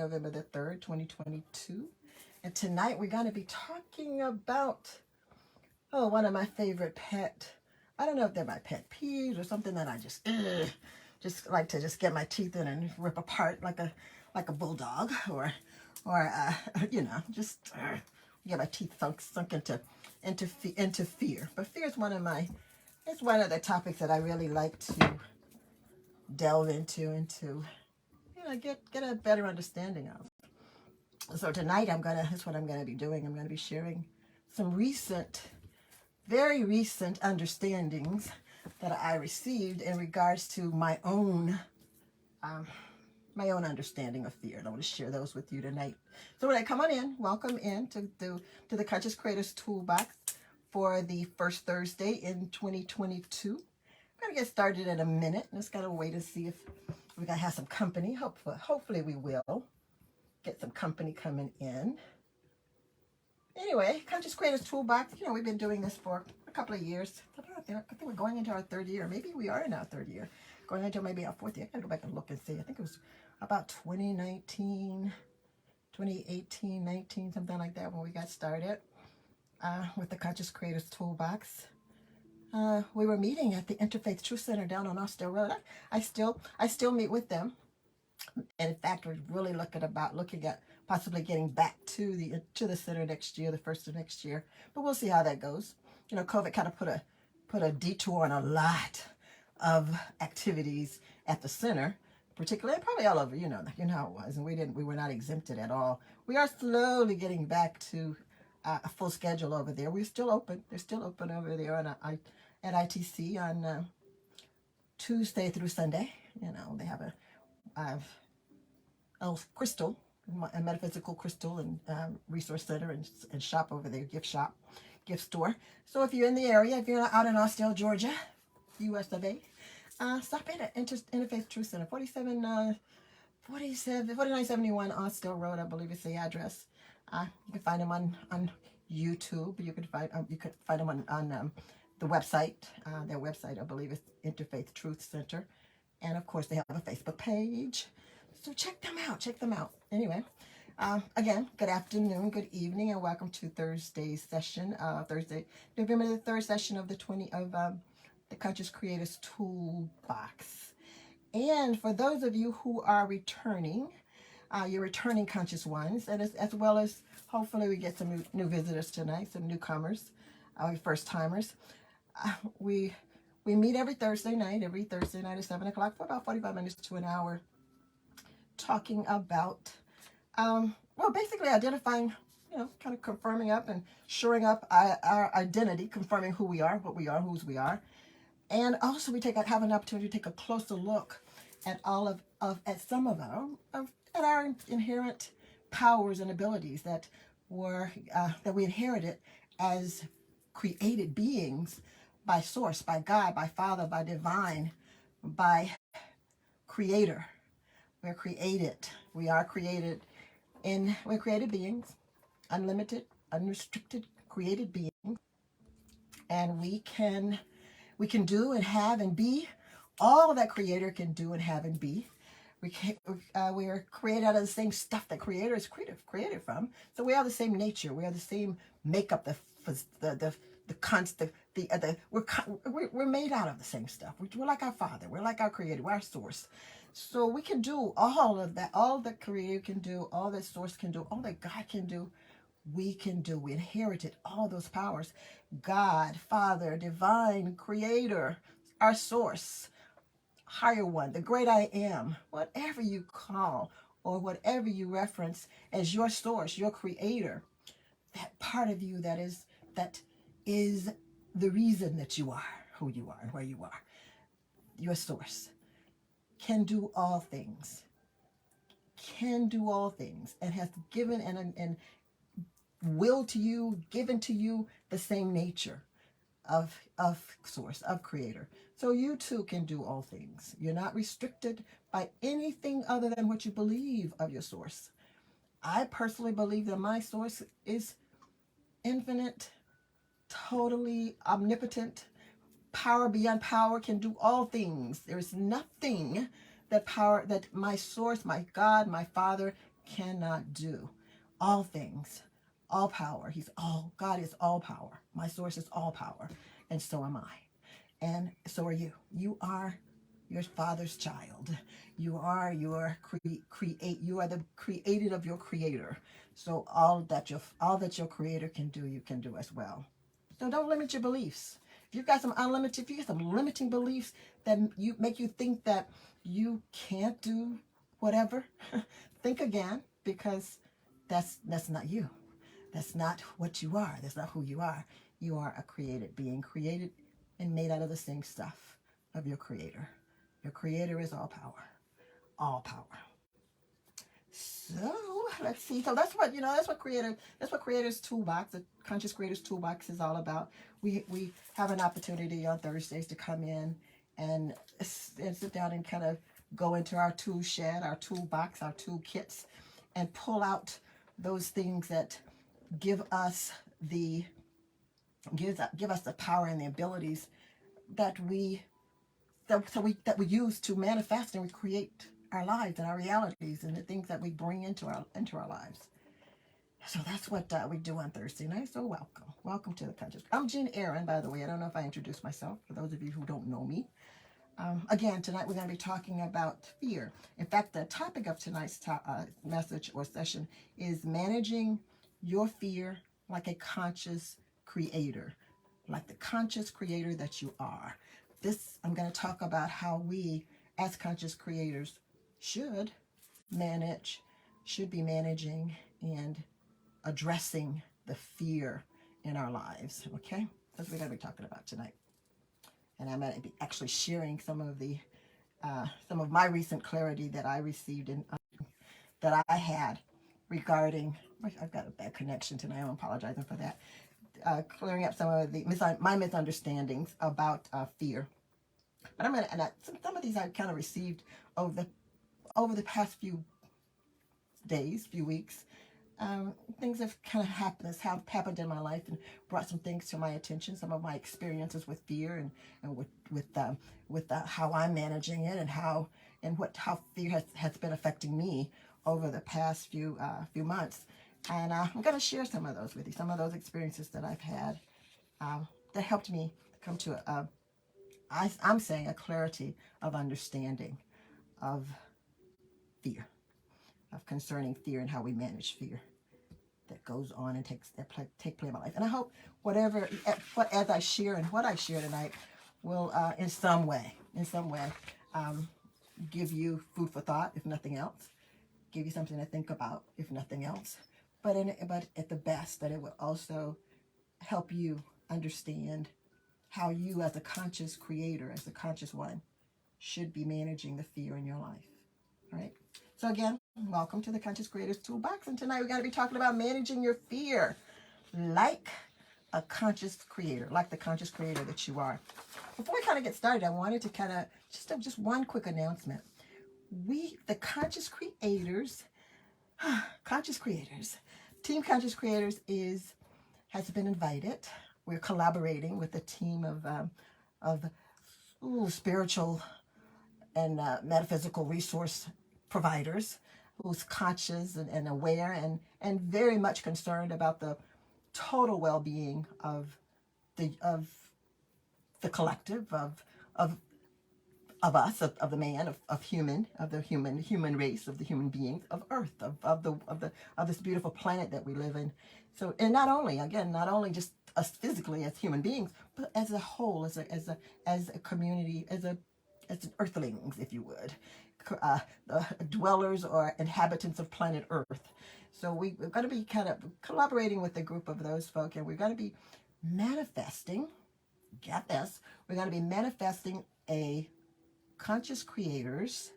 November the 3rd, 2022. And tonight we're going to be talking about, one of my favorite I don't know if they're my pet peeves or something that I just like to just get my teeth in and rip apart like a bulldog or just get my teeth sunk into fear. But fear is it's one of the topics that I really like to delve into get a better understanding of. So tonight that's what I'm gonna be doing. I'm gonna be sharing some very recent understandings that I received in regards to my own understanding of fear. And I want to share those with you tonight. So when I come on in, welcome in to the Conscious Creators Toolbox for the first Thursday in 2022. I'm gonna get started in a minute. Just gotta wait and see if we're gonna have some company. Hopefully we will get some company coming in. Anyway, Conscious Creators Toolbox, we've been doing this for a couple of years. I think we're going into our third year. Maybe we are in our third year. Going into maybe our fourth year. I gotta go back and look and see. I think it was about 2018, 19, something like that when we got started with the Conscious Creators Toolbox. We were meeting at the Interfaith Truth Center down on Austell Road. I still meet with them. And in fact, we're really looking at possibly getting back to the center next year, the first of next year. But we'll see how that goes. COVID kind of put a detour on a lot of activities at the center, particularly and probably all over. You know how it was, and we were not exempted at all. We are slowly getting back to a full schedule over there. We're still open. They're still open over there at ITC on Tuesday through Sunday. They have a crystal, a metaphysical crystal and resource center and shop over there, gift store. So if you're in the area, if you're out in Austell, Georgia, US of A, stop in at Interfaith Truth Center, 4971 Austell Road, I believe is the address. You can find them on YouTube. You could find them on the website. Their website, I believe, is Interfaith Truth Center. And of course, they have a Facebook page. So check them out. Anyway, again, good afternoon, good evening, and welcome to Thursday's session. Thursday, November the 3rd session of the Conscious Creators Toolbox. And for those of you who are returning, you're returning conscious ones, and as well as hopefully we get some new visitors tonight, some newcomers, first timers. We meet every Thursday night at 7 o'clock for about 45 minutes to an hour, talking about, basically identifying, kind of confirming up and shoring up our identity, confirming who we are, what we are, whose we are. And also we have an opportunity to take a closer look at some of our inherent powers and abilities that we inherited as created beings by Source, by God, by Father, by Divine, by Creator. We're created. We're created beings, unlimited, unrestricted, created beings, and we can do and have and be all that Creator can do and have and be. We are created out of the same stuff that Creator is created from. So we are the same nature. We are the same makeup. We're made out of the same stuff. We're like our Father. We're like our Creator. We're our Source. So we can do all of that. All that Creator can do. All that Source can do. All that God can do. We can do. We inherited all those powers. God, Father, Divine, Creator, our Source, Higher One, the Great I Am, whatever you call or whatever you reference as your Source, your Creator, that part of you that is the reason that you are who you are and where you are, your Source, can do all things, and has given and will to you, given to you the same nature of Source, of Creator. So you too can do all things. You're not restricted by anything other than what you believe of your Source. I personally believe that my Source is infinite, totally omnipotent, power beyond power, can do all things. There is nothing that my Source, my God, my Father cannot do all things, all power. God is all power. My source is all power. And so am I. And so are you. You are your Father's child. You are your you are the created of your creator. So all that your creator can do, you can do as well. So don't limit your beliefs. If you got some limiting beliefs that you make you think that you can't do whatever, think again, because that's not you. That's not what you are. That's not who you are. You are a created being, created and made out of the same stuff of your creator. Your creator is all power. All power. So let's see. So that's what Creator's Toolbox, the Conscious Creator's Toolbox is all about. We have an opportunity on Thursdays to come in and sit down and kind of go into our tool shed, our toolbox, our toolkits, and pull out those things that give us the power and the abilities that we use to manifest and create our lives and our realities and the things that we bring into our lives. So that's what we do on Thursday night. So welcome to the Conscious. I'm Jean Aaron, by the way. I don't know if I introduced myself for those of you who don't know me. Again, tonight we're going to be talking about fear. In fact, the topic of tonight's message or session is managing your fear like a conscious creator, like the conscious creator that you are. I'm going to talk about how we, as conscious creators, should be managing and addressing the fear in our lives. Okay, that's what we're going to be talking about tonight. And I'm going to be actually sharing some of my recent clarity that I received and that I had regarding. I've got a bad connection tonight. I'm apologizing for that. Clearing up some of my misunderstandings about fear. But some of these I kind of received over the past few days, few weeks. Things have kind of happened in my life and brought some things to my attention. Some of my experiences with fear and with how I'm managing it and how fear has been affecting me over the past few months. And I'm going to share some of those with you. Some of those experiences that I've had that helped me come to I'm saying a clarity of understanding of fear, of concerning fear and how we manage fear that goes on and take play in my life. And I hope as I share and what I share tonight will in some way give you food for thought, if nothing else, give you something to think about, if nothing else. But at the best, that it will also help you understand how you, as a conscious creator, as a conscious one, should be managing the fear in your life. All right. So again, welcome to the Conscious Creator's Toolbox. And tonight we're going to be talking about managing your fear like a conscious creator, like the conscious creator that you are. Before we kind of get started, I wanted to kind of just one quick announcement. We, the conscious creators, Team Conscious Creators has been invited. We're collaborating with a team of spiritual and metaphysical resource providers who's conscious and aware and very much concerned about the total well-being of the collective of us, of the man, of the human race, of the human beings, of Earth, of this beautiful planet that we live in. So, and not only just us physically as human beings, but as a whole, as a community, as earthlings, if you would, the dwellers or inhabitants of planet Earth. So we're going to be kind of collaborating with a group of those folk, and we're going to be manifesting. Get this? We're going to be manifesting a conscious creators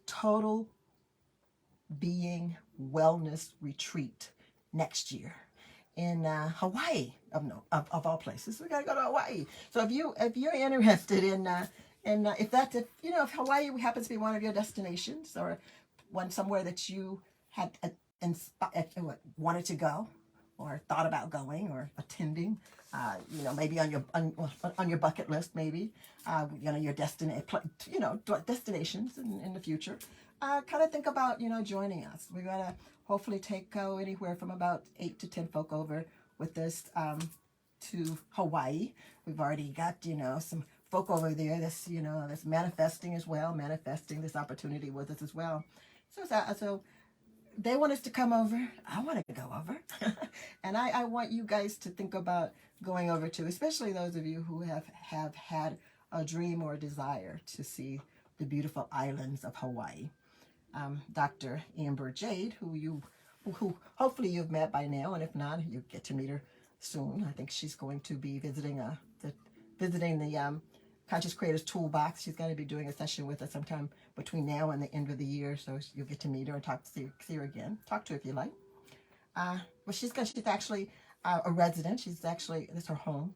total being wellness retreat next year in Hawaii, of all places. We gotta go to Hawaii. So if you're interested in if Hawaii happens to be one of your destinations or somewhere that you had wanted to go or thought about going or attending, maybe on your bucket list, maybe your destinations in the future. Kind of think about joining us. hopefully take anywhere from about 8 to 10 folk over with us to Hawaii. We've already got, some folk over there that's manifesting as well, manifesting this opportunity with us as well. So they want us to come over. I want to go over. And I want you guys to think about going over too, especially those of you who have had a dream or a desire to see the beautiful islands of Hawaii. Dr. Amber Jade, who hopefully you've met by now, and if not, you get to meet her soon. I think she's going to be visiting the Conscious Creators Toolbox. She's going to be doing a session with us sometime between now and the end of the year, so you'll get to meet her and see her again. Talk to her if you like. Well, she's actually a resident. This is her home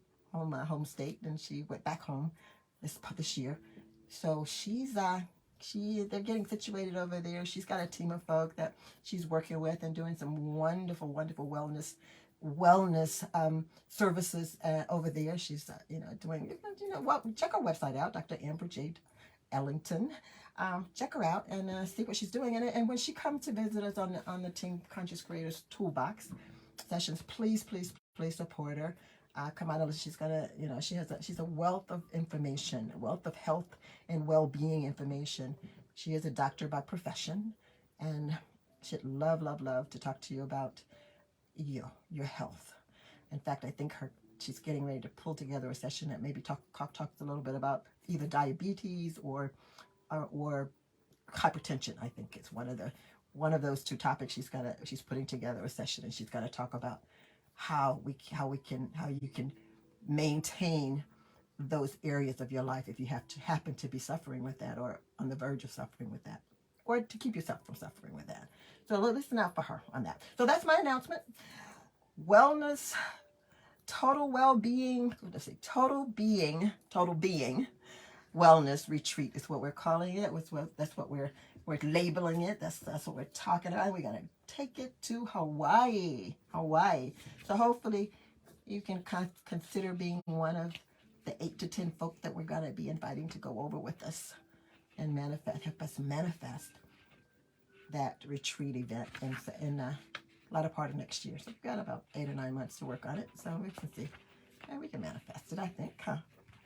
state, and she went back home this year. So they're getting situated over there. She's got a team of folk that she's working with and doing some wonderful, wonderful wellness services over there. She's doing well. Check her website out, Dr. Amber Jade Ellington. Check her out and see what she's doing. And when she comes to visit us on the Team Conscious Creators Toolbox sessions, please support her. Come on, she's gonna, she's a wealth of information, a wealth of health and well-being information. She is a doctor by profession, and she'd love to talk to you about your health. In fact, I think she's getting ready to pull together a session that maybe talks a little bit about either diabetes or hypertension. I think it's one of those two topics. She's putting together a session, and she's going to talk about how you can maintain those areas of your life if you happen to be suffering with that, or on the verge of suffering with that, or to keep yourself from suffering with that. So listen out for her on that. So that's my announcement. Wellness, total well-being, total being wellness retreat is what we're calling it. That's what we're labeling it. That's what we're talking about. We're gonna take it to Hawaii. So hopefully you can consider being one of the 8 to 10 folk that we're gonna be inviting to go over with us and help us manifest that retreat event in the latter part of next year. So we've got about 8 or 9 months to work on it. So we can see, and we can manifest it, I think, huh?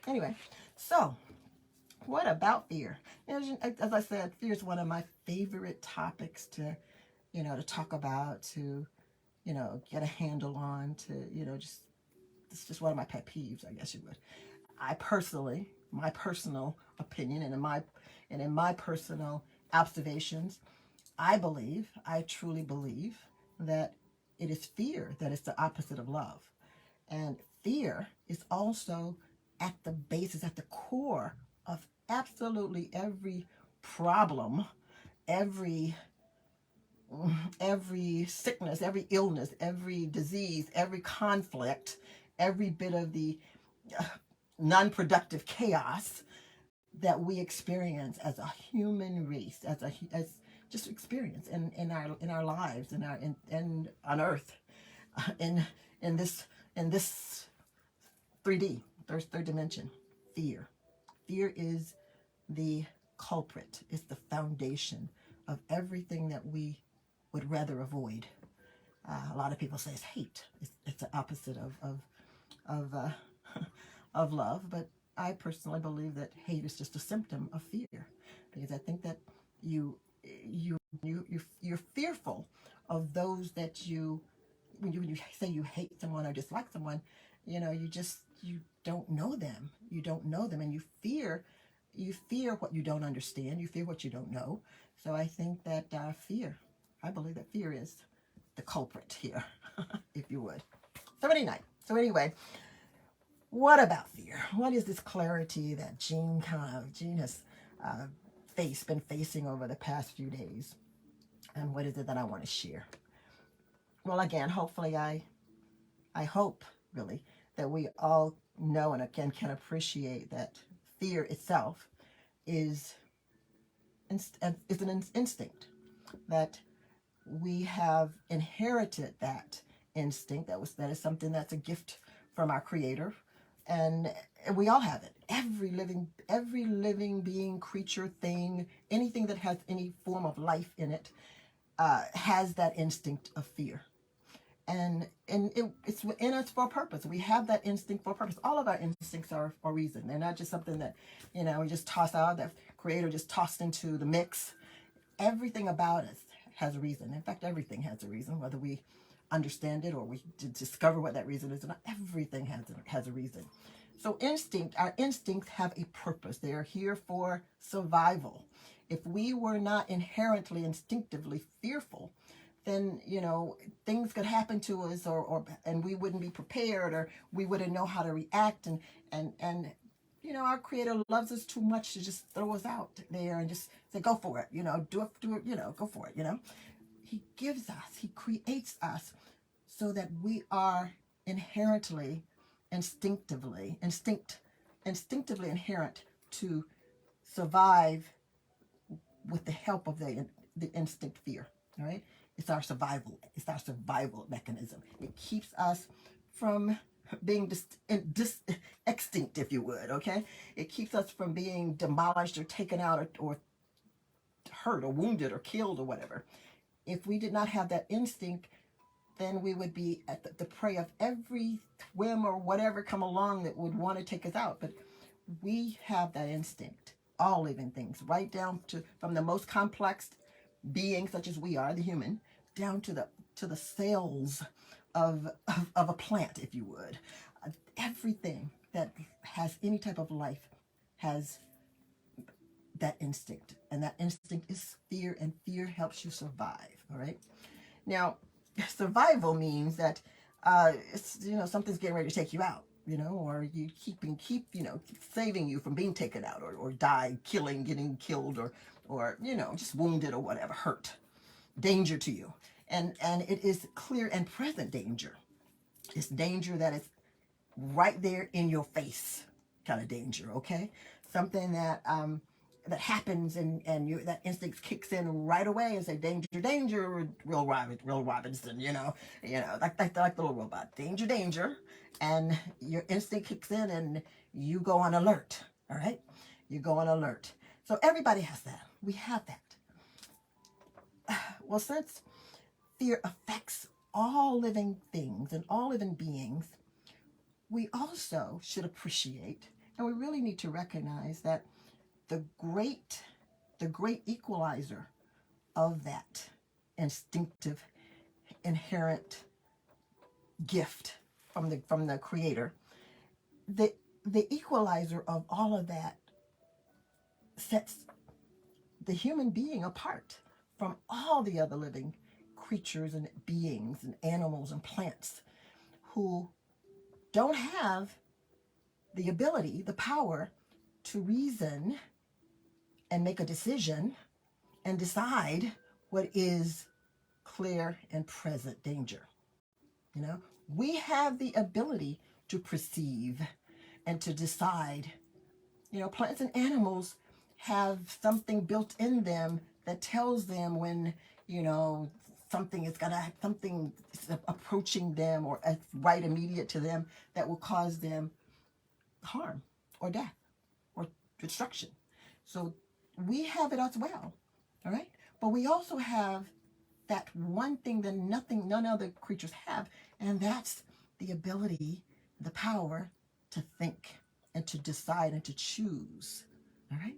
Anyway, so what about fear? As I said, fear is one of my favorite topics to talk about, to, get a handle on, it's just one of my pet peeves, I guess you would. My personal opinion, and in my personal observations, I truly believe that it is fear that is the opposite of love. And fear is also at the basis, at the core of absolutely every problem, every sickness, every illness, every disease, every conflict, every bit of the non-productive chaos that we experience as a human race, as just experience in our lives, in on Earth, in this 3D, third dimension. Fear is the culprit. It's the foundation of everything that we would rather avoid. A lot of people say it's hate. It's the opposite of love, but I personally believe that hate is just a symptom of fear, because I think that you're fearful of those that when you say you hate someone or dislike someone, you don't know them. You don't know them, and you fear what you don't understand. You fear what you don't know. So I think that I believe that fear is the culprit here, if you would. So anyway, what about fear? What is this clarity that Jean has been facing over the past few days? And what is it that I want to share? Well, again, hopefully I hope really that we all know and again can appreciate that fear itself is an instinct, that we have inherited that instinct. That is something that's a gift from our Creator, and we all have it. Every living being, creature, thing, anything that has any form of life in it has that instinct of fear. And it's in us for a purpose. We have that instinct for a purpose. All of our instincts are for a reason. They're not just something that, we just toss out, that creator just tossed into the mix. Everything about us has a reason. In fact, everything has a reason, whether we understand it or we discover what that reason is or not. Everything has a reason. So our instincts have a purpose. They are here for survival. If we were not inherently instinctively fearful, then things could happen to us, and we wouldn't be prepared, or we wouldn't know how to react. And our creator loves us too much to just throw us out there and just say, go for it, do it, go for it. He gives us, he creates us so that we are inherently, instinctively inherent to survive with the help of the instinct fear. All right. It's our survival mechanism. It keeps us from being extinct, if you would, okay? It keeps us from being demolished or taken out or hurt or wounded or killed or whatever. If we did not have that instinct, then we would be at the prey of every whim or whatever come along that would want to take us out. But we have that instinct, all living things, right down to from the most complex being such as we are, the human, down to the cells of a plant, if you would. Everything that has any type of life has that instinct, and that instinct is fear, and fear helps you survive. All right. Now, survival means that it's something's getting ready to take you out. Or you keep saving you from being taken out or die, getting killed, or just wounded or whatever, hurt, danger to you. And it is clear and present danger. It's danger that is right there in your face kind of danger, okay? Something that happens and that instinct kicks in right away and say, danger, danger, Will Robinson, like the little robot, danger, danger. And your instinct kicks in and you go on alert, all right? You go on alert. So everybody has that. We have that. Well, since fear affects all living things and all living beings, we also should appreciate, and we really need to recognize that the great equalizer of that instinctive inherent gift from the creator, the equalizer of all of that sets the human being apart from all the other living creatures and beings and animals and plants who don't have the ability, the power to reason and make a decision and decide what is clear and present danger. We have the ability to perceive and to decide. Plants and animals have something built in them that tells them when, something is approaching them or right immediate to them that will cause them harm or death or destruction. So we have it as well, all right? But we also have that one thing that none other creatures have, and that's the ability, the power to think and to decide and to choose, all right?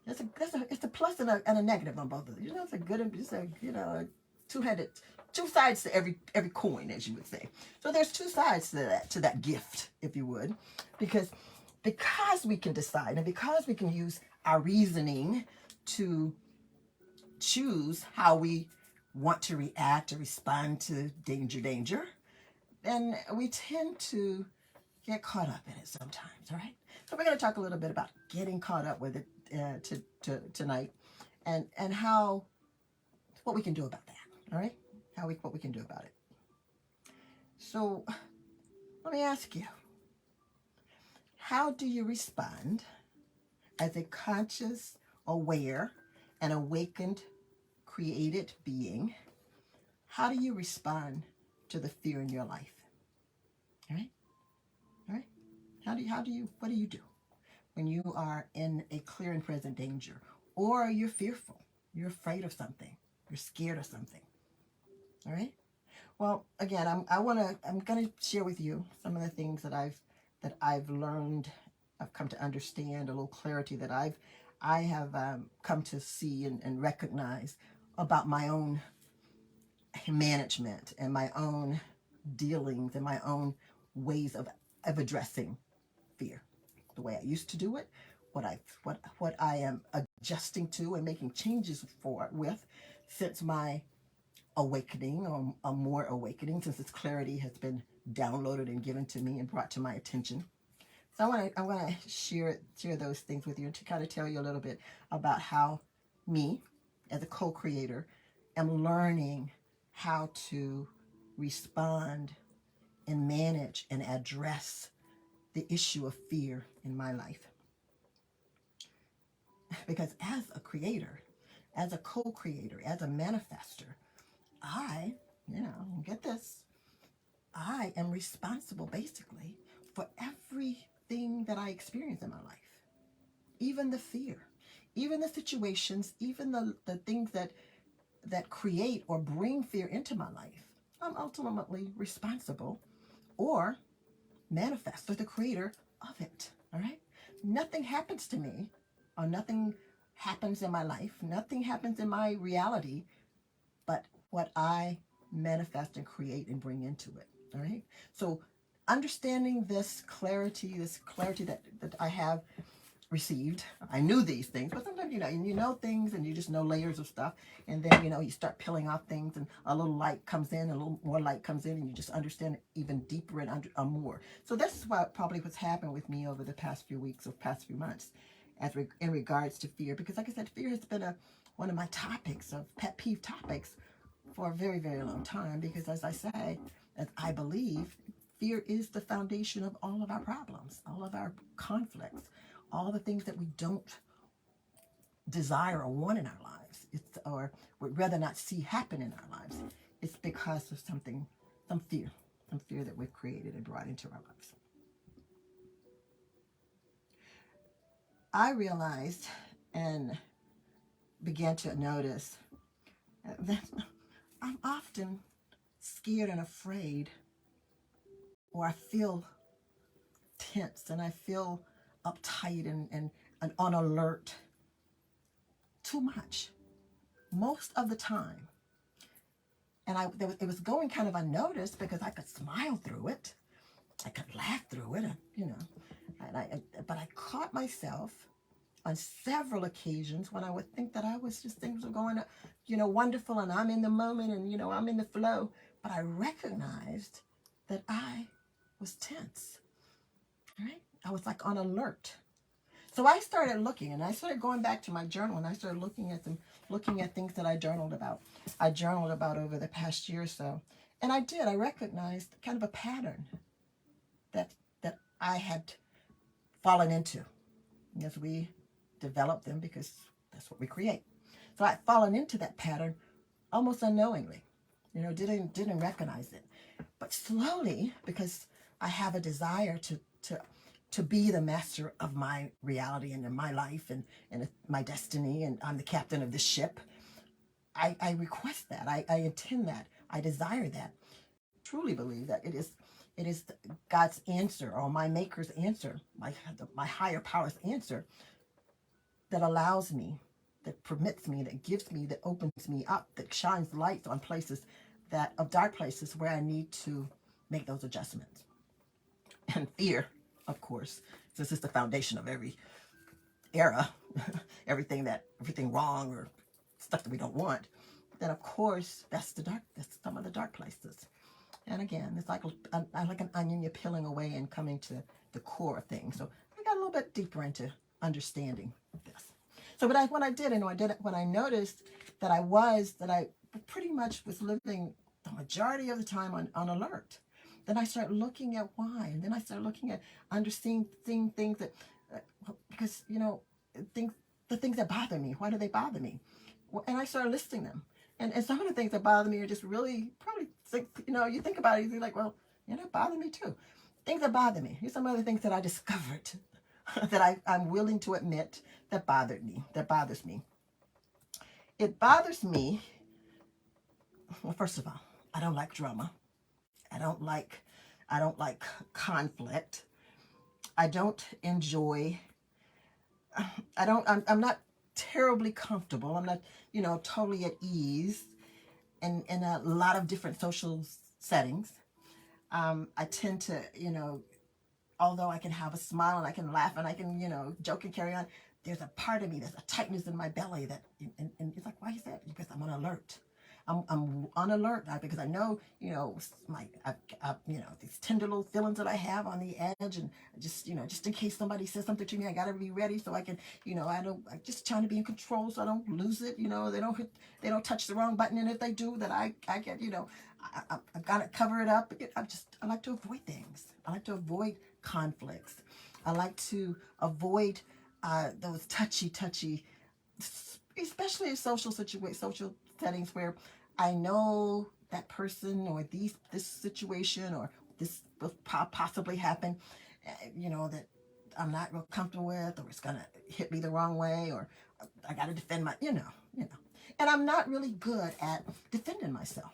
It's a plus and a negative on both of them. It's a good and two sides to every coin, as you would say. So there's two sides to that gift, if you would, because we can decide and because we can use our reasoning to choose how we want to react or respond to danger, then we tend to get caught up in it sometimes, all right? So we're going to talk a little bit about getting caught up with it tonight, and what we can do about that, all right? What we can do about it. So let me ask you, how do you respond as a conscious, aware, and awakened, created being? How do you respond to the fear in your life? All right? All right? What do you do when you are in a clear and present danger, or you're fearful, you're afraid of something? You're scared of something. All right. Well, again, I'm gonna share with you some of the things that I've learned, I've come to understand, a little clarity that I have come to see and recognize about my own management and my own dealings and my own ways of addressing fear. The way I used to do it, what I am adjusting to and making changes for with since my awakening, or a more awakening, since this clarity has been downloaded and given to me and brought to my attention. So I want to share those things with you and to kind of tell you a little bit about how me, as a co-creator, am learning how to respond and manage and address the issue of fear in my life. Because as a creator, as a co-creator, as a manifester, get this, I am responsible basically for everything that I experience in my life. Even the fear, even the situations, even the things that create or bring fear into my life. I'm ultimately responsible or manifest, the creator of it. All right? Nothing happens to me, or nothing happens in my life, nothing happens in my reality, but what I manifest and create and bring into it. All right? So understanding this clarity that I have received. I knew these things, but sometimes you know things, and you just know layers of stuff, and then you start peeling off things, and a little light comes in, a little more light comes in, and you just understand it even deeper and more. So this is probably what's happened with me over the past few weeks or past few months, in regards to fear, because like I said, fear has been one of my topics of pet peeve topics for a very, very long time. Because as I say, as I believe, fear is the foundation of all of our problems, all of our conflicts, all the things that we don't desire or want in our lives, or would rather not see happen in our lives. It's because of some fear that we've created and brought into our lives. I realized and began to notice that I'm often scared and afraid, or I feel tense and I feel uptight and on alert too much most of the time. And it was going kind of unnoticed, because I could smile through it, I could laugh through it, but I caught myself on several occasions when I would think that things were going, wonderful, and I'm in the moment, and I'm in the flow, but I recognized that I was tense. Right? I was like on alert. So I started looking, and I started going back to my journal, and I started looking at things that I journaled about. I journaled about over the past year or so, and I recognized kind of a pattern that I had fallen into as we develop them, because that's what we create. So I'd fallen into that pattern almost unknowingly, didn't recognize it, but slowly, because I have a desire to be the master of my reality and in my life and my destiny, and I'm the captain of this ship. I request that. I intend that. I desire that. Truly believe that it is God's answer, or my maker's answer, my higher power's answer, that allows me, that permits me, that gives me, that opens me up, that shines lights on dark places where I need to make those adjustments. And fear, of course, since it's the foundation of every era, everything wrong or stuff that we don't want, then of course that's some of the dark places. And again, it's like an onion, you're peeling away and coming to the core of things. So I got a little bit deeper into understanding this. So when I did it, when I noticed that I pretty much was living the majority of the time on alert, then I started looking at why, and then I started looking at understanding things that, because the things that bother me. Why do they bother me? And I started listing them. And some of the things that bother me are just really probably, you think about it, you're like, well, that bother me too. Things that bother me. Here's some other things that I discovered that I'm willing to admit that bothers me. It bothers me Well, first of all, I don't like drama. I don't like I don't like conflict. I don't enjoy I'm not terribly comfortable. I'm not, totally at ease in a lot of different social settings. I tend to, although I can have a smile and I can laugh and I can, joke and carry on, there's a part of me, there's a tightness in my belly that, and it's like, why is that? Because I'm on alert. I'm on alert now because I know, these tender little feelings that I have on the edge, and just in case somebody says something to me, I gotta be ready so I can, I'm just trying to be in control so I don't lose it. They don't touch the wrong button, and if they do, that I get, I've got to cover it up. I like to avoid things. I like to avoid conflicts. I like to avoid those touchy, especially in social settings where I know that person or this situation or this will possibly happen, that I'm not real comfortable with, or it's gonna hit me the wrong way, or I got to defend and I'm not really good at defending myself.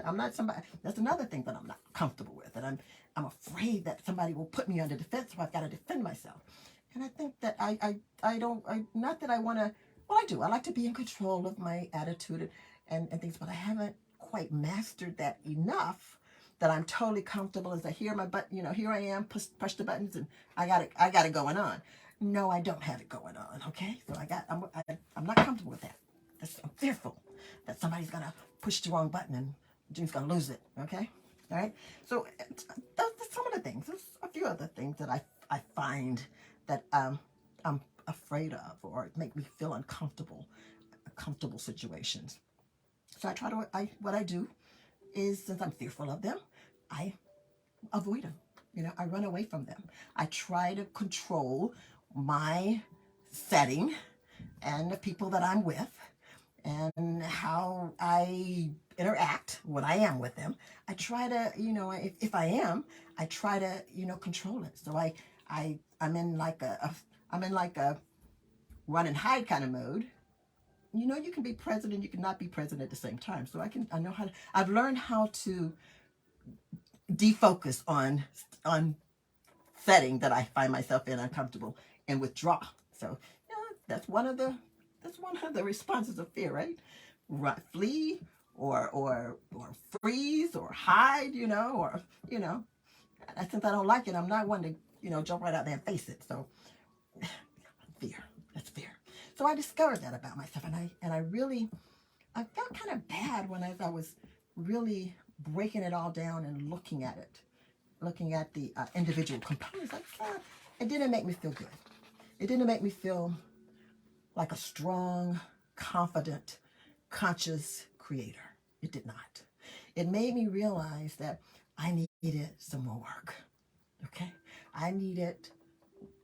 I'm not somebody. That's another thing that I'm not comfortable with, and I'm afraid that somebody will put me under defense, so I've got to defend myself. And I think that I don't not that I want to. Well, I do. I like to be in control of my attitude and things, but I haven't quite mastered that enough that I'm totally comfortable as I hear my button. Here I am, push the buttons, and I got it going on. No, I don't have it going on. Okay, so I'm not comfortable with that. I'm fearful that somebody's gonna push the wrong button and Jim's gonna lose it. Okay, all right. So that's some of the things. There's a few other things that I find that I'm afraid of or make me feel uncomfortable, comfortable situations. So what I do is, since I'm fearful of them, I avoid them. I run away from them. I try to control my setting and the people that I'm with and how I interact when I am with them. I try to, if I am, I try to, control it. So I'm in like a run and hide kind of mode. You can be present and you cannot be present at the same time. So I've learned how to defocus on setting that I find myself in uncomfortable and withdraw. So that's one of the responses of fear, right? Flee or freeze or hide, or since I don't like it, I'm not one to jump right out there and face it. So fear, that's fear. So I discovered that about myself, and I felt kind of bad when I was really breaking it all down and looking at it, looking at the individual components. It didn't make me feel good. It didn't make me feel like a strong, confident, conscious creator. It did not. It made me realize that I needed some more work. Okay? I needed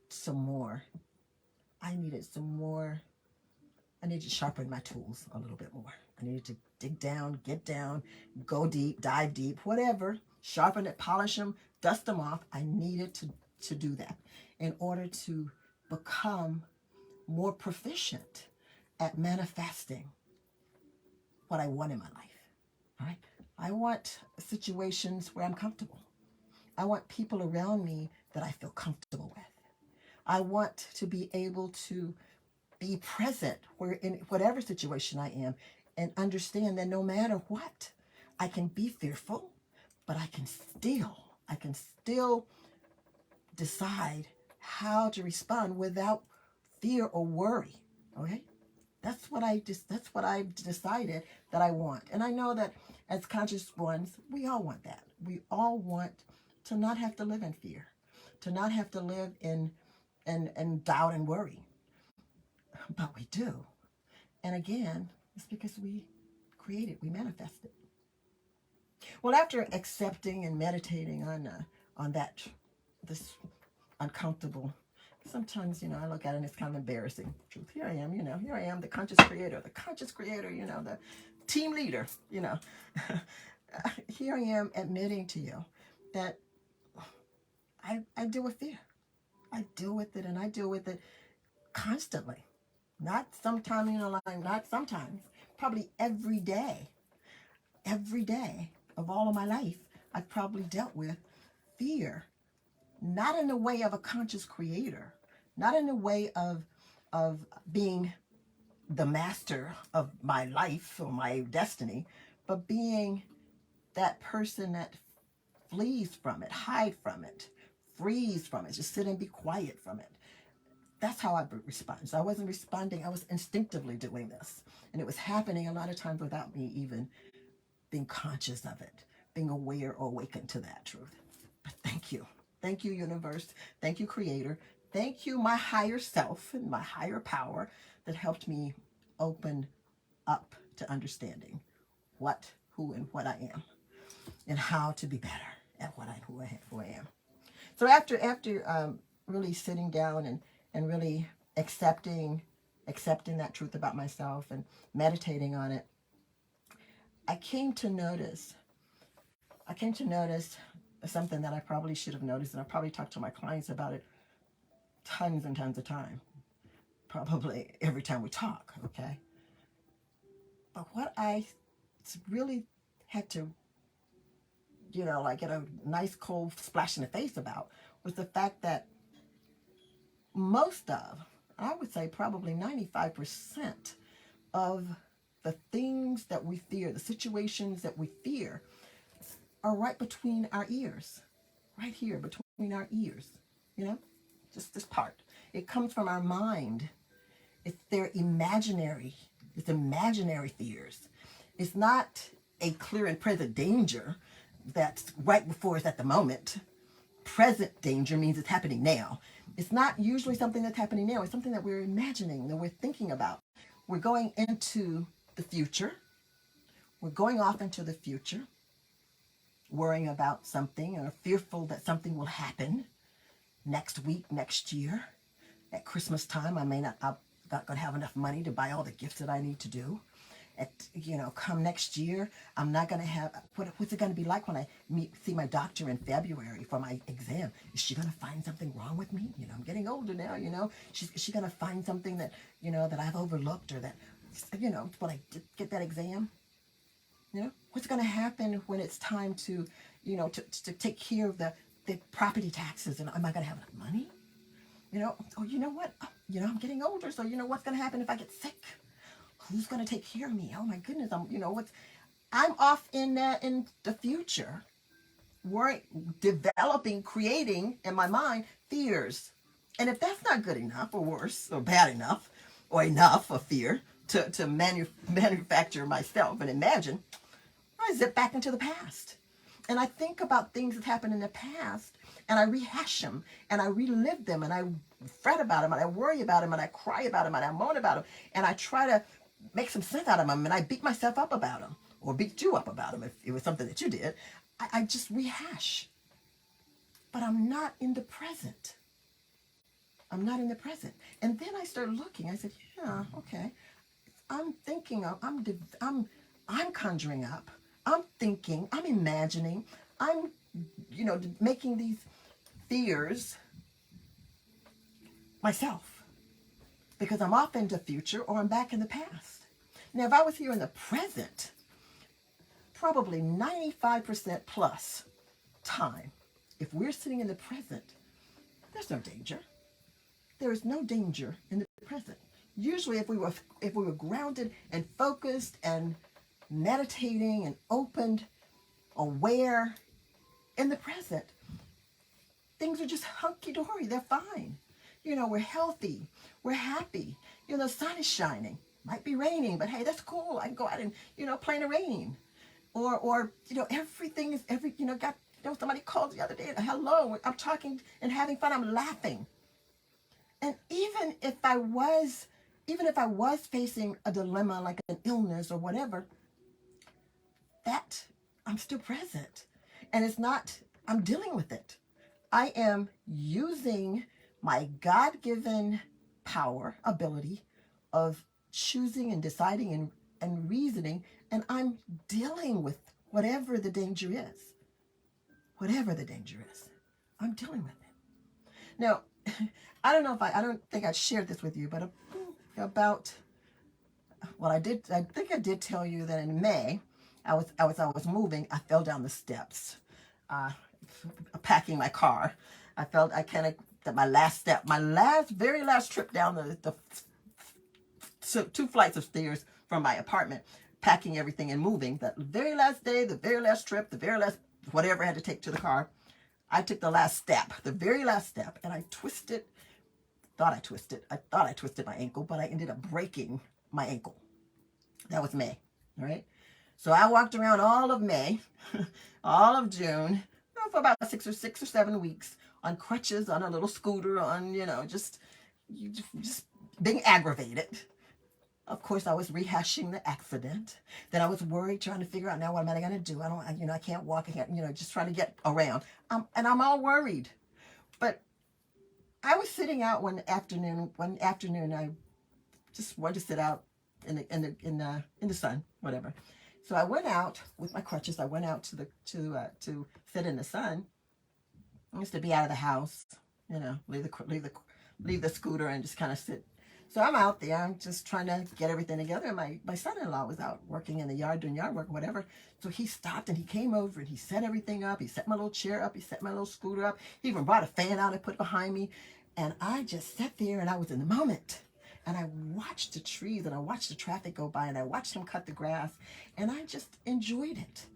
some more. I needed to sharpen my tools a little bit more. I needed to dig down, get down, go deep, dive deep, whatever. Sharpen it, polish them, dust them off. I needed to do that in order to become more proficient at manifesting what I want in my life. All right? I want situations where I'm comfortable. I want people around me that I feel comfortable with. I want to be able to be present in whatever situation I am and understand that no matter what, I can be fearful, but I can still decide how to respond without fear or worry. Okay? That's what I've decided that I want. And I know that as conscious ones, we all want that. We all want to not have to live in fear, to not have to live in doubt and worry. But we do. And again, it's because we create it, we manifest it. Well, after accepting and meditating on this uncomfortable, sometimes, I look at it and it's kind of embarrassing. Truth. Here I am, the conscious creator, the team leader, Here I am admitting to you that I deal with fear. I deal with it, and I deal with it constantly. Not sometimes, not sometimes, probably every day. every day of all of my life, I've probably dealt with fear, not in the way of a conscious creator, not in the way of being the master of my life or my destiny, but being that person that flees from it, hide from it, freeze from it, just sit and be quiet from it. That's how I would respond. So I wasn't responding, I was instinctively doing this. And it was happening a lot of times without me even being conscious of it, being aware or awakened to that truth. But thank you. Thank you, universe. Thank you, creator. Thank you, my higher self and my higher power that helped me open up to understanding what, who, and what I am, and how to be better at what who I am. So after really sitting down and really accepting that truth about myself and meditating on it, I came to notice something that I probably should have noticed, and I probably talked to my clients about it tons and tons of time, probably every time we talk, okay? But what I really had to, like get a nice cold splash in the face about was the fact that I would say probably 95% of the things that we fear, the situations that we fear, are right between our ears, right here between our ears, just this part. It comes from our mind. They're imaginary. It's imaginary fears. It's not a clear and present danger that's right before us at the moment. Present danger means it's happening now. It's not usually something that's happening now. It's something that we're imagining, that we're thinking about. We're going into the future. We're going off into the future, worrying about something or fearful that something will happen next week, next year. At Christmas time, I'm not going to have enough money to buy all the gifts that I need to do. Come next year, I'm not going to have, what's it going to be like when I see my doctor in February for my exam? Is she going to find something wrong with me? I'm getting older now, is she going to find something that, that I've overlooked, or that, when I get that exam? What's going to happen when it's time to, to take care of the property taxes? And am I going to have enough money? You know what? I'm getting older, so what's going to happen if I get sick? Who's going to take care of me? Oh my goodness, I'm off in the future, developing, creating in my mind fears. And if that's not good enough, or worse, or bad enough, or enough of fear to manufacture myself and imagine, I zip back into the past. And I think about things that happened in the past, and I rehash them, and I relive them, and I fret about them, and I worry about them, and I cry about them, and I moan about them, and I try to make some sense out of them, and I beat myself up about them, or beat you up about them if it was something that you did. I just rehash. But I'm not in the present. I'm not in the present. And then I started looking. I said, yeah, okay. I'm thinking of, I'm conjuring up. I'm thinking, I'm imagining, I'm, making these fears myself, because I'm off into the future or I'm back in the past. Now, if I was here in the present, probably 95% plus time, if we're sitting in the present, there's no danger. There is no danger in the present. Usually, if we were grounded and focused and meditating and opened, aware in the present, things are just hunky-dory. They're fine. We're healthy. We're happy. The sun is shining. Might be raining, but hey, that's cool. I can go out and, play in the rain. Or everything is, somebody called the other day, hello, I'm talking and having fun, I'm laughing. And even if I was facing a dilemma like an illness or whatever, that I'm still present. And it's not, I'm dealing with it. I am using my God-given power, ability of choosing and deciding and reasoning, and I'm dealing with whatever the danger is. Whatever the danger is, I'm dealing with it. Now, I don't think I shared this with you, but I think I did tell you that in May, I was moving, I fell down the steps, uh, packing my car. I kind of, that my last step, very last trip down the 2 flights of stairs from my apartment, packing everything and moving. That very last day, the very last trip, the very last whatever I had to take to the car, I took the last step, the very last step, and I thought I twisted my ankle, but I ended up breaking my ankle. That was May, all right? So I walked around all of May, all of June, for about 6 or 7 weeks on crutches, on a little scooter, on, just being aggravated. Of course, I was rehashing the accident. Then I was worried, trying to figure out, now what am I going to do? I can't walk. I can't, just trying to get around. And I'm all worried. But I was sitting out one afternoon. I just wanted to sit out in the sun, whatever. So I went out with my crutches. I went out to sit in the sun. Just to be out of the house, leave the scooter and just kind of sit. So I'm out there. I'm just trying to get everything together. And my son-in-law was out working in the yard, doing yard work, whatever. So he stopped and he came over and he set everything up. He set my little chair up. He set my little scooter up. He even brought a fan out and put it behind me. And I just sat there and I was in the moment. And I watched the trees and I watched the traffic go by and I watched him cut the grass and I just enjoyed it.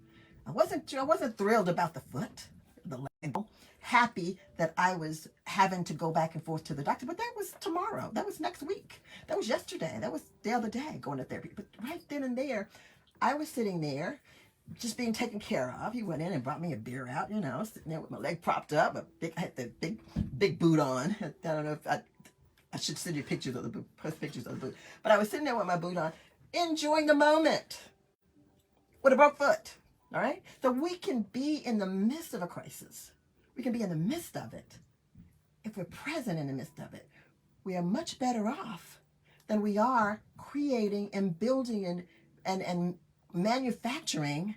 I wasn't thrilled about the foot, the leg, happy that I was having to go back and forth to the doctor, but that was tomorrow. That was next week. That was yesterday. That was the other day going to therapy. But right then and there, I was sitting there just being taken care of. He went in and brought me a beer out, sitting there with my leg propped up. I had the big boot on. I don't know if I should send you pictures of the boot, post pictures of the boot. But I was sitting there with my boot on, enjoying the moment with a broke foot. All right? So we can be in the midst of a crisis. We can be in the midst of it. If we're present in the midst of it, we are much better off than we are creating and building and manufacturing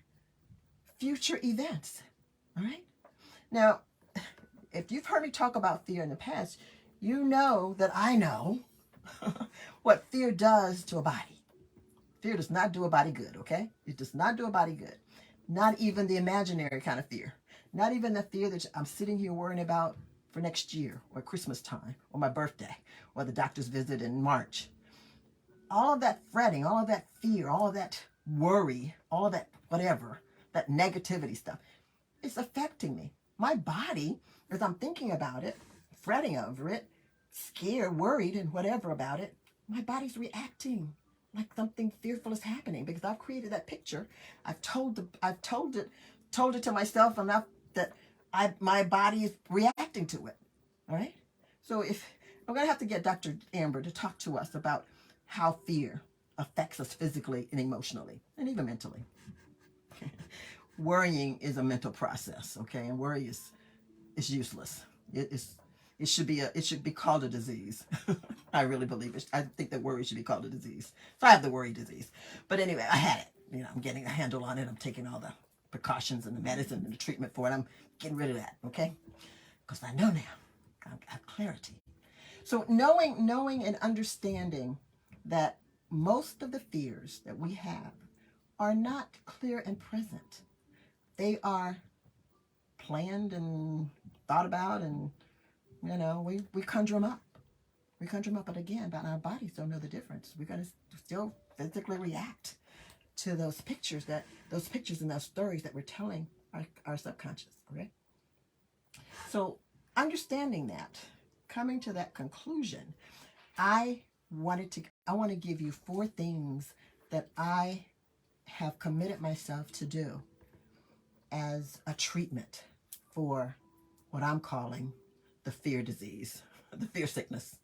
future events. All right? Now, if you've heard me talk about fear in the past, you know that I know what fear does to a body. Fear does not do a body good, okay? It does not do a body good. Not even the imaginary kind of fear. Not even the fear that I'm sitting here worrying about for next year or Christmas time or my birthday or the doctor's visit in March. All of that fretting, all of that fear, all of that worry, all of that whatever, that negativity stuff, it's affecting me. My body, as I'm thinking about it, fretting over it, scared, worried, and whatever about it, my body's reacting like something fearful is happening because I've created that picture. I've told it to myself enough that my body is reacting to it. All right. So if I'm gonna have to get Dr. Amber to talk to us about how fear affects us physically and emotionally and even mentally. Worrying is a mental process, okay, and worry is useless. It should be called a disease. I really believe it. I think that worry should be called a disease. So I have the worry disease. But anyway, I had it. I'm getting a handle on it. I'm taking all the precautions and the medicine and the treatment for it. I'm getting rid of that, okay? Because I know now. I have clarity. So knowing and understanding that most of the fears that we have are not clear and present. They are planned and thought about, and we conjure them up. We conjure them up, but again, but our bodies don't know the difference. We're going to still physically react to those pictures and those stories that we're telling our subconscious. Okay. So understanding that, coming to that conclusion, I want to give you 4 things that I have committed myself to do as a treatment for what I'm calling the fear disease, the fear sickness.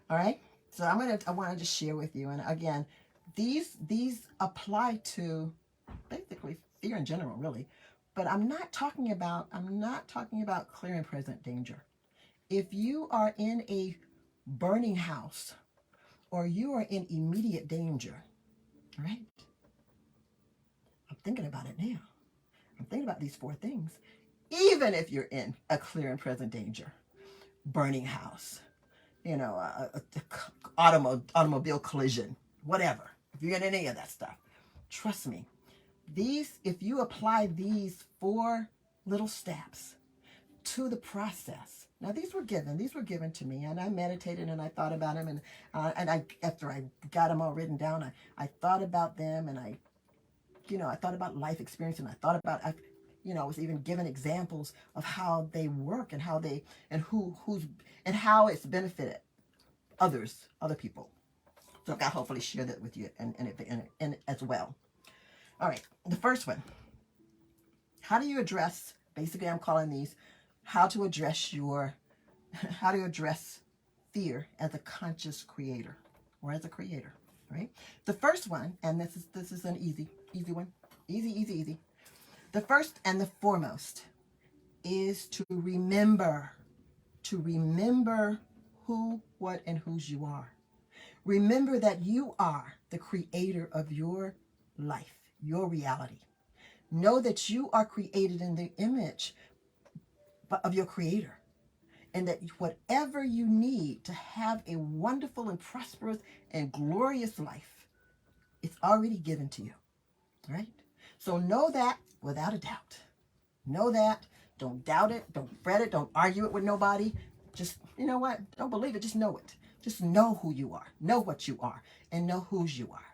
All right. So I wanted to share with you, and again, these apply to basically fear in general, really. But I'm not talking about clear and present danger. If you are in a burning house or you are in immediate danger, right? I'm thinking about it now. I'm thinking about these 4 things. Even if you're in a clear and present danger, burning house, automobile collision, whatever. If you're in any of that stuff, trust me, if you apply these 4 little steps to the process. Now these were given to me, and I meditated and I thought about them, and I after I got them all written down, I thought about them, and I thought about life experience, and I thought about I was even given examples of how they work and how they and who's and how it's benefited other people. So I'll hopefully share that with you and as well. All right, the first one. How do you address? Basically, I'm calling these how to address fear as a conscious creator or as a creator. Right. The first one, and this is an easy one, easy. The first and the foremost is to remember who, what, and whose you are. Remember that you are the creator of your life, your reality. Know that you are created in the image of your creator, and that whatever you need to have a wonderful and prosperous and glorious life, it's already given to you, right? So know that without a doubt. Know that. Don't doubt it. Don't fret it. Don't argue it with nobody. Just, you know what? Don't believe it. Just know it. Just know who you are. Know what you are. And know whose you are.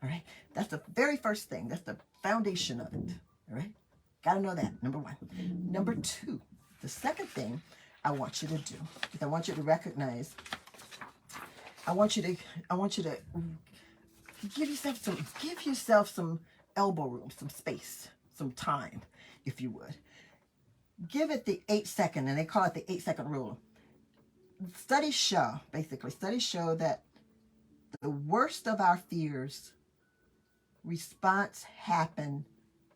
All right? That's the very first thing. That's the foundation of it. All right? Got to know that, number 1. Number 2, the second thing I want you to do is I want you to recognize, I want you to give yourself some elbow room, some space, some time, if you would. Give it the 8-second, and they call it the 8-second rule. Studies show that the worst of our fears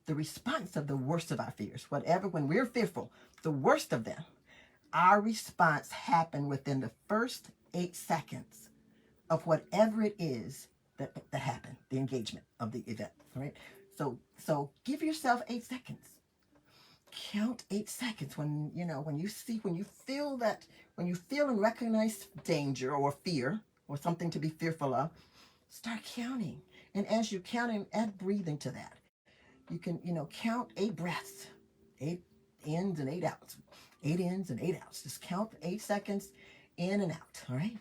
the response of the worst of our fears, when we're fearful, the worst of them, our response happen within the first 8 seconds of whatever it is that happened, the engagement of the event, all right? So give yourself 8 seconds. Count 8 seconds when you feel and recognize danger or fear or something to be fearful of. Start counting, and as you're counting, add breathing to that. You can count 8 breaths, 8 ins and 8 outs, 8 ins and 8 outs. Just count 8 seconds in and out. All right.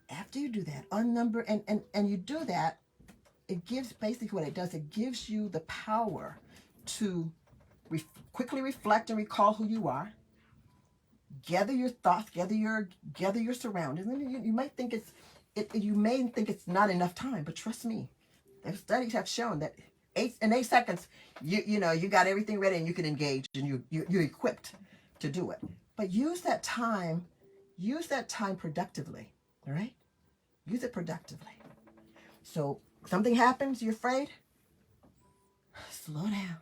After you do that, unnumber and you do that, it gives basically what it does. It gives you the power to quickly reflect and recall who you are. Gather your thoughts, gather your surroundings. And you might think it's not enough time, but trust me, the studies have shown that 8 seconds, you got everything ready and you can engage and you're equipped to do it. But use that time productively. All right, use it productively. So something happens, you're afraid. Slow down.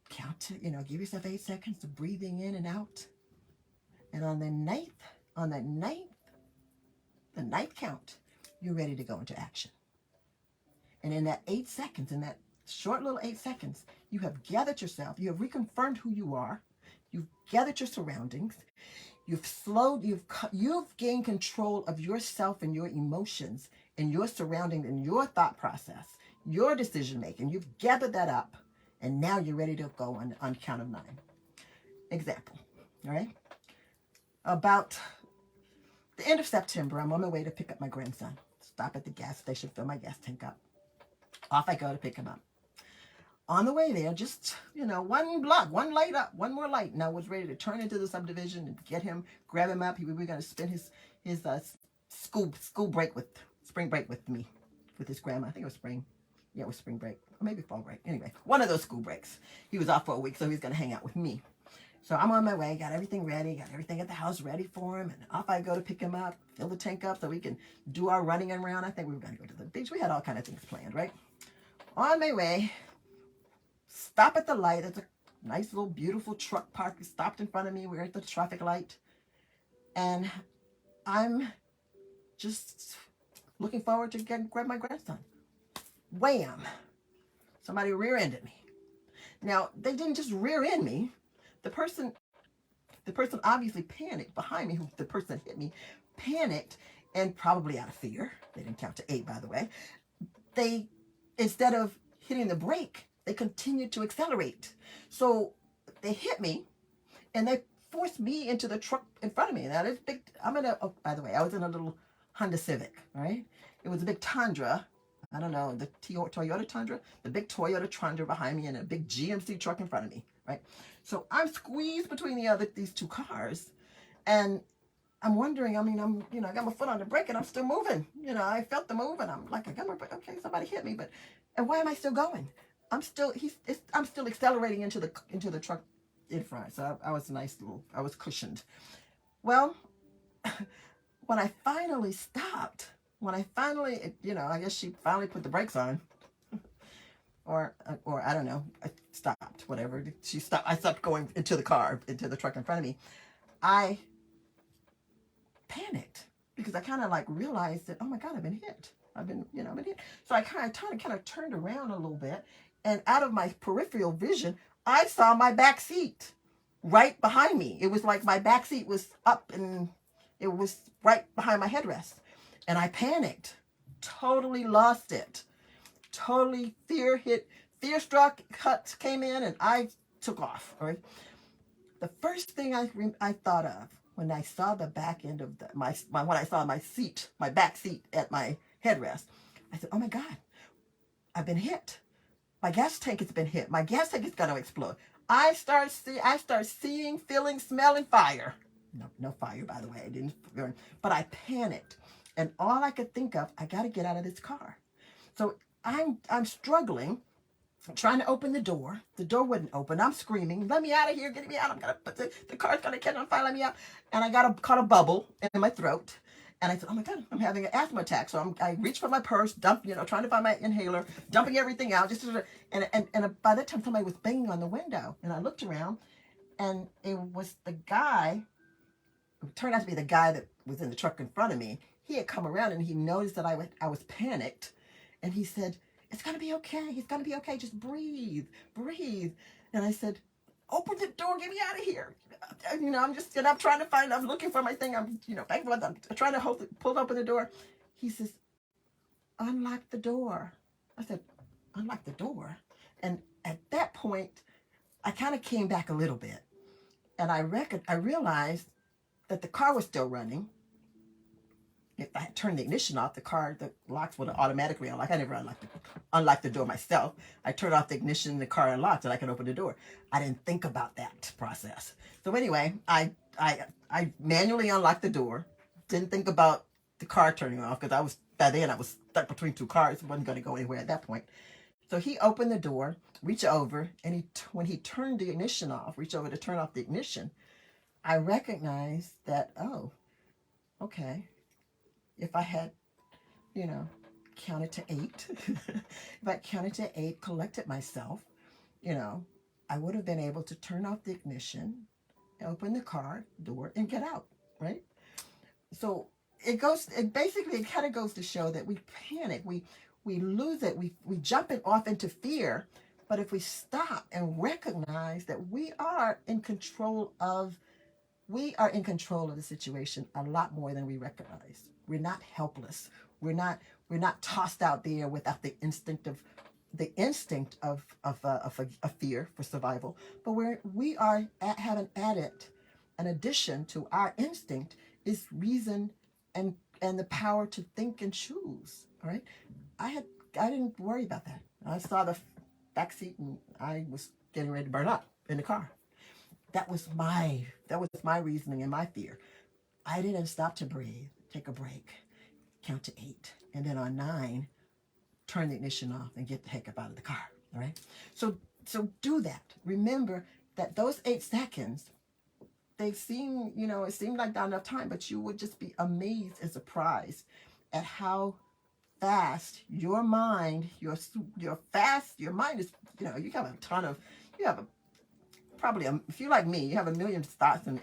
Count to give yourself 8 seconds of breathing in and out. And on the ninth count, you're ready to go into action. And in that 8 seconds, in that short little 8 seconds, you have gathered yourself, you have reconfirmed who you are, you've gathered your surroundings, you've gained control of yourself and your emotions and your surroundings and your thought process, your decision making. You've gathered that up, and now you're ready to go on count of 9. Example, all right? About the end of September, I'm on my way to pick up my grandson. Stop at the gas station, fill my gas tank up. Off I go to pick him up. On the way there, just, one block, one light up, one more light. And I was ready to turn into the subdivision and grab him up. We were going to spend his spring break with me, with his grandma. I think it was spring. Yeah, it was spring break. Or maybe fall break. Anyway, one of those school breaks. He was off for a week, so he was going to hang out with me. So I'm on my way, got everything ready, got everything at the house ready for him, and off I go to pick him up, fill the tank up so we can do our running around. I think we were going to go to the beach. We had all kind of things planned, right? On my way, stop at the light. There's a nice little beautiful truck park. It stopped in front of me. We're at the traffic light. And I'm just looking forward to grab my grandson. Wham! Somebody rear-ended me. Now, they didn't just rear-end me. The person obviously panicked behind me. The person hit me, panicked, and probably out of fear. They didn't count to 8, by the way. They, instead of hitting the brake, they continued to accelerate. So they hit me and they forced me into the truck in front of me. Now this big, I'm in a, oh, by the way, I was in a little Honda Civic, right? It was a big Tundra. I don't know, the Toyota Tundra, the big Toyota Tundra behind me and a big GMC truck in front of me, right? So I'm squeezed between these two cars, and I'm wondering, I mean, I got my foot on the brake and I'm still moving. I felt the move and I'm like, I got my brake. Okay, somebody hit me, and why am I still going? I'm still accelerating into the truck in front. So I was I was cushioned. Well, when I finally stopped, I guess she finally put the brakes on, or I don't know, I stopped, whatever. She stopped. I stopped going into the truck in front of me. I panicked because I kind of like realized that, oh my God, I've been hit. I've been hit. So I kind of turned around a little bit, and out of my peripheral vision, I saw my back seat right behind me. It was like my back seat was up and it was right behind my headrest. And I panicked, totally lost it, totally fear struck, cuts came in, and I took off. All right. The first thing I thought of when I saw the back end of when I saw my back seat at my headrest, I said, oh my God, I've been hit. My gas tank has been hit. My gas tank is going to explode. I start seeing, feeling, smelling fire. No fire, by the way. I didn't burn, but I panicked, and all I could think of, I got to get out of this car. So I'm struggling, trying to open the door. The door wouldn't open. I'm screaming, "Let me out of here! Get me out! I'm gonna put the car's gonna catch on fire. Let me out!" And I caught a bubble in my throat. And I said, "Oh my God, I'm having an asthma attack." So I reached for my purse, trying to find my inhaler, dumping everything out. And by that time, somebody was banging on the window, and I looked around, and it was the guy. It turned out to be the guy that was in the truck in front of me. He had come around and he noticed that I was panicked, and he said, "It's gonna be okay. It's gonna be okay. Just breathe, breathe." And I said, "Open the door. Get me out of here." I'm trying to find. I'm looking for my thing. I'm trying to pull open the door. He says, "Unlock the door." I said, "Unlock the door." And at that point, I kind of came back a little bit, and I realized that the car was still running. If I had turned the ignition off, the locks would have automatically unlocked. I never unlocked the door myself. I turned off the ignition, the car unlocked, and I could open the door. I didn't think about that process. So anyway, I manually unlocked the door. Didn't think about the car turning off because by then I was stuck between two cars. Wasn't going to go anywhere at that point. So he opened the door, reached over, and when he turned the ignition off, reached over to turn off the ignition, I recognized that, oh, okay. If I had, counted to 8, if I counted to 8, collected myself, I would have been able to turn off the ignition, open the car door, and get out, right? So it kind of goes to show that we panic, we lose it, we jump it off into fear. But if we stop and recognize that we are in control of the situation a lot more than we recognize. We're not helpless. We're not tossed out there without the instinct of fear for survival. But having added an addition to our instinct is reason and the power to think and choose. All right, I didn't worry about that. I saw the back seat and I was getting ready to burn up in the car. That was my reasoning and my fear. I didn't stop to breathe, take a break, count to 8, and then on 9, turn the ignition off and get the heck up out of the car. All right. So do that. Remember that those 8 seconds, it seemed like not enough time, but you would just be amazed and surprised at how fast your mind is. You have probably, if you're like me, you have 1 million thoughts in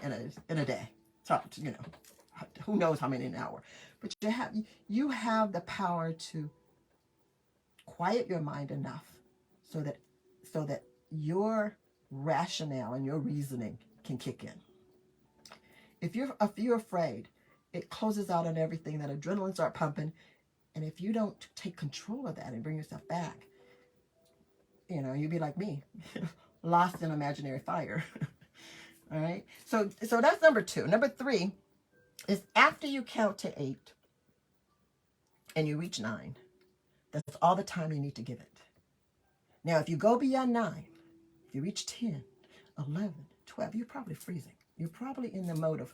a day. So, who knows how many in an hour. But you have the power to quiet your mind enough so that your rationale and your reasoning can kick in. If you're afraid, it closes out on everything, that adrenaline starts pumping. And if you don't take control of that and bring yourself back, you'd be like me, lost in imaginary fire. All right. So that's number 2. Number 3 is after you count to 8 and you reach 9, that's all the time you need to give it. Now, if you go beyond 9, if you reach 10, 11, 12, you're probably freezing. You're probably in the mode of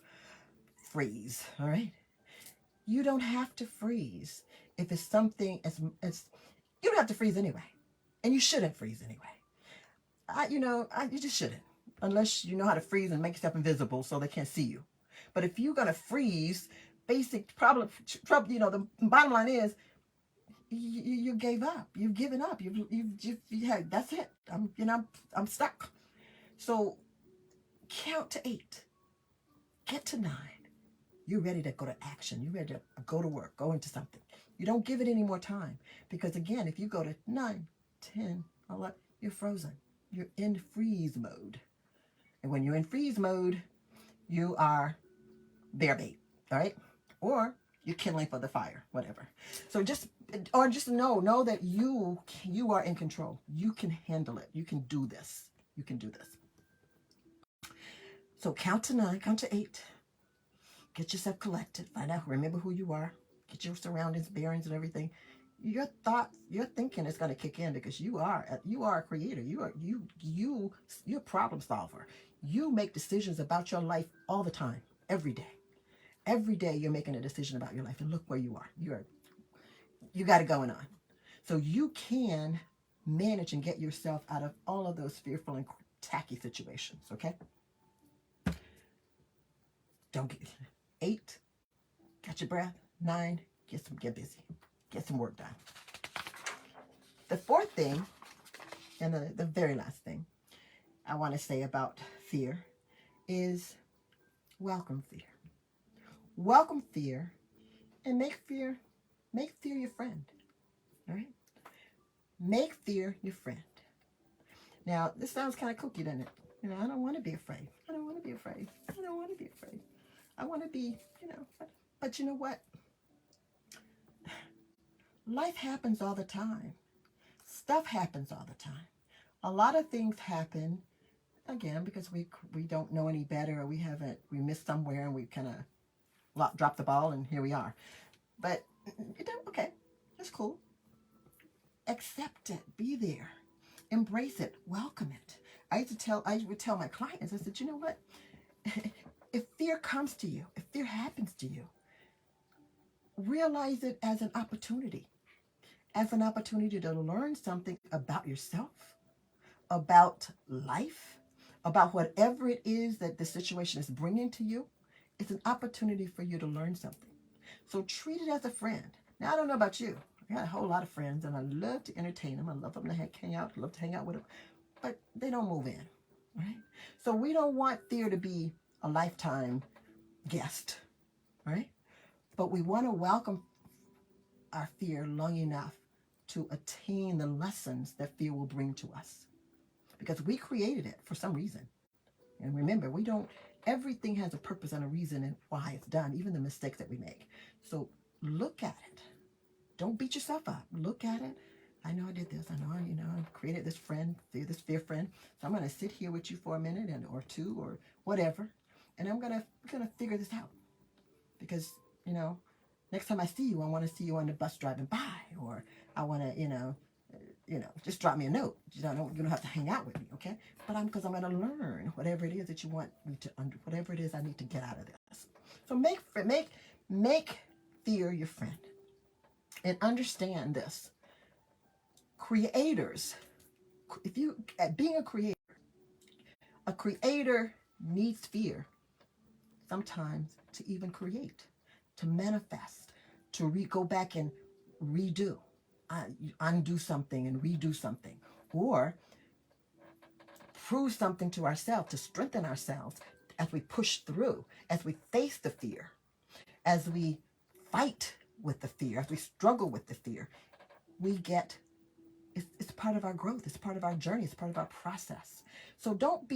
freeze. All right. You don't have to freeze if it's something as you don't have to freeze anyway, and you shouldn't freeze anyway. You just shouldn't, unless you know how to freeze and make yourself invisible so they can't see you. But if you're gonna freeze, basic problem, the bottom line is you gave up. You've given up. That's it. I'm stuck. So count to 8. Get to 9. You're ready to go to action. You're ready to go to work, go into something. You don't give it any more time. Because again, if you go to 9, 10, 11, you're frozen. You're in freeze mode. And when you're in freeze mode, you are bear bait, all right? Or you're kindling for the fire, whatever. So just know that you are in control. You can handle it. You can do this. You can do this. So count to 9, count to 8. Get yourself collected. Find out, remember who you are. Get your surroundings, bearings, and everything. Your thoughts, your thinking is going to kick in because you are a creator. You're a problem solver. You make decisions about your life all the time, every day. Every day you're making a decision about your life, and look where you are. You got it going on. So you can manage and get yourself out of all of those fearful and tacky situations. Okay. Don't get 8. Got your breath. 9. Get busy. Get some work done. The 4th thing, and the very last thing I want to say about fear is welcome fear. Welcome fear and make fear your friend. All right? Make fear your friend. Now, this sounds kind of kooky, doesn't it? I don't want to be afraid. I don't want to be afraid. I don't want to be afraid. I want to be, but you know what? Life happens all the time. Stuff happens all the time. A lot of things happen, again, because we don't know any better, or we missed somewhere and we kind of dropped the ball and here we are. But, okay, that's cool. Accept it. Be there. Embrace it. Welcome it. I would tell my clients, I said, you know what? If fear comes to you, if fear happens to you, realize it as an opportunity to learn something about yourself, about life, about whatever it is that the situation is bringing to you. It's an opportunity for you to learn something. So treat it as a friend. Now, I don't know about you. I got a whole lot of friends, and I love to entertain them. I love them to hang out. I love to hang out with them. But they don't move in, right? So we don't want fear to be a lifetime guest, right? But we want to welcome our fear long enough to attain the lessons that fear will bring to us. Because we created it for some reason. And remember, everything has a purpose and a reason and why it's done, even the mistakes that we make. So look at it. Don't beat yourself up. Look at it. I know I did this. I know I created this fear friend. So I'm going to sit here with you for a minute or 2 or whatever. And I'm going to figure this out. Because, next time I see you, I want to see you on the bus driving by, or I want to, just drop me a note. You don't have to hang out with me, okay? But because I'm going to learn whatever it is that you want me to whatever it is I need to get out of this. So make fear your friend, and understand this. Creators, being a creator needs fear sometimes to even create, to manifest, to go back and redo, undo something and redo something, or prove something to ourselves, to strengthen ourselves as we push through, as we face the fear, as we fight with the fear, as we struggle with the fear. It's part of our growth. It's part of our journey. It's part of our process. So don't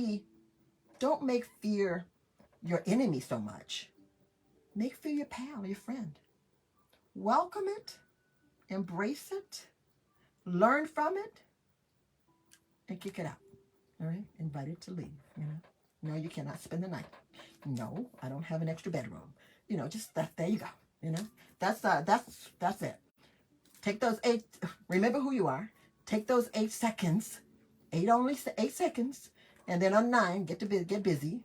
make fear your enemy so much. Make fear your pal, your friend. Welcome it, embrace it, learn from it, and kick it out. All right, invite it to leave. No, you cannot spend the night. No, I don't have an extra bedroom. Just that. There you go. That's it. Take those 8. Remember who you are. Take those 8 seconds. 8 seconds, and then on 9, get busy,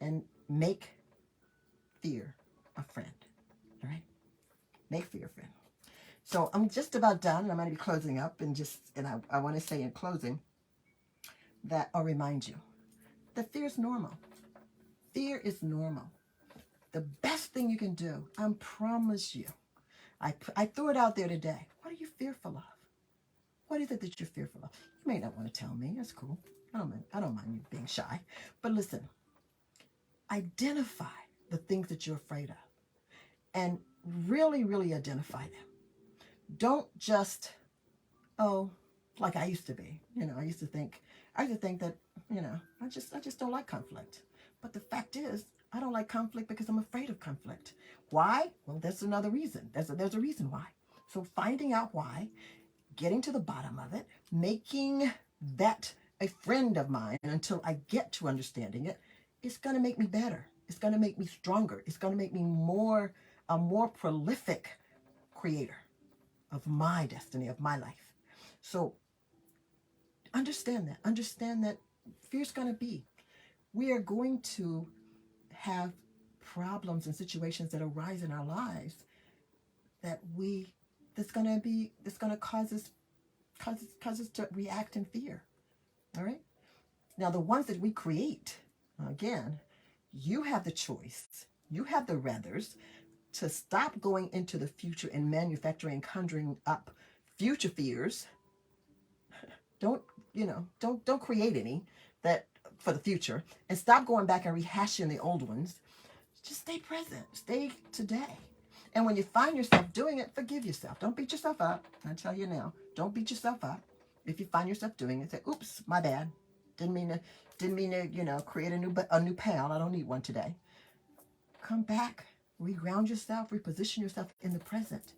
and make fear a friend. All right, make fear a friend. So I'm just about done, and I'm going to be closing up, and I want to say in closing that I'll remind you that fear is normal. Fear is normal. The best thing you can do, I promise you, I threw it out there today. What are you fearful of? What is it that you're fearful of? You may not want to tell me. That's cool. I don't mind you being shy. But listen, identify the things that you're afraid of and really, really identify them. Don't just, like I used to be. I used to think that, I just don't like conflict. But the fact is, I don't like conflict because I'm afraid of conflict. Why? Well, that's another reason. There's a reason why. So finding out why, getting to the bottom of it, making that a friend of mine until I get to understanding it, it's going to make me better. It's going to make me stronger. It's going to make me a more prolific creator of my destiny, of my life. So understand that. Understand that fear's going to be. We are going to have problems and situations that arise in our lives that's going to cause us to react in fear. All right. Now, the ones that we create, again, you have the choice. You have the rathers to stop going into the future and manufacturing, conjuring up future fears. Don't create any that for the future, and stop going back and rehashing the old ones. Just stay present. Stay today. And when you find yourself doing it, forgive yourself. Don't beat yourself up. I tell you now, don't beat yourself up. If you find yourself doing it, say, "Oops, my bad. Didn't mean to, create a new pal. I don't need one today." Come back, reground yourself, reposition yourself in the present,